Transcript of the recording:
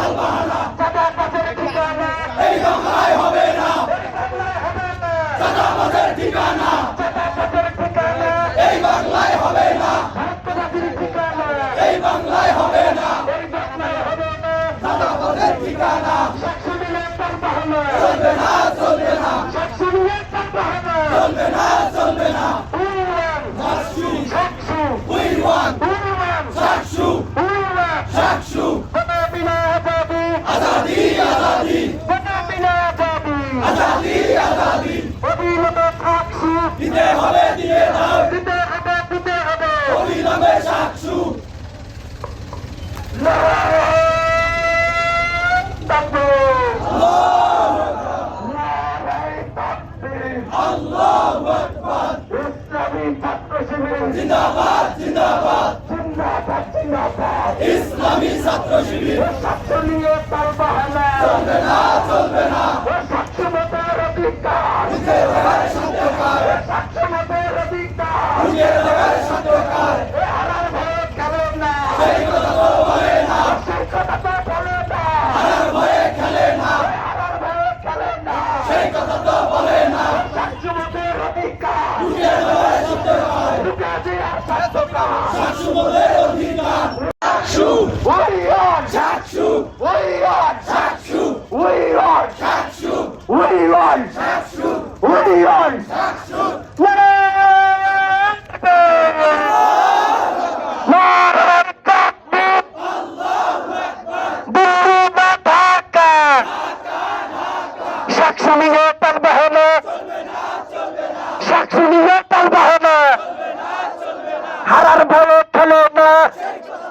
চাঁদাবাজের ঠিকানা এই বাংলায় হবে না, চাঁদাবাজের ঠিকানা চাঁদাবাজের ঠিকানা এই বাংলায় হবে না ভারতবাসীর ঠিকানা এই বাংলায় হবে না এই বাংলায় হবে না। চাঁদাবাজের ঠিকানা সাতশো মিলিয়ন টাকা বাহানা চলবে না চলবে না 700 মিলিয়ন টাকা বাহানা চলবে না চলবে না উড়ান সাতশো 700 উইরওয়ান উড়ান সাতশো উড়ান সাতশো কোনা বিনা আজাদি আজাদি আজাদি কোনা বিনা আজাদি আজাদি আজাদি অবিলম্বে সাতশো দিতে হবে দিয়ে দাও দিতে হবে দিতে হবে অবিলম্বে সাতশো আল্লাহু আকবার ইসলামী ছাত্র শিবির জিন্দাবাদ জিন্দাবাদ জিন্দাবাদ জিন্দাবাদ ইসলামী ছাত্র শিবির 700 মিলিয়ন টাকা বাহানা চলবে না চলবে না 700 মতের অধিকার বুঝে দেওয়ার সত্যকার 700 মতের অধিকার বুঝে দেওয়ার সত্যকার হারার ভয়ে খেলেন না সেই কথা তো বলে না সেই কথা তো বলে না হারার ভয়ে খেলে না হারার ভয়ে খেলেন না সেই কথা তো বলে না 700 মতের অধিকার বুঝে দেওয়ার সত্যকার ঢুকে দেওয়ার সত্যকার সাতশো বলের অধিকার সাতশো We are সাতশো We are সাতশো We are সাতশো We are সাতশো We are সাতশো সাতশো মিলিয়ন টাকা বাহানা চলবে না চলবে না 700 মিলিয়ন টাকা বাহানা চলবে না চলবে না হারার ভয়ে খেলে না সেই কথা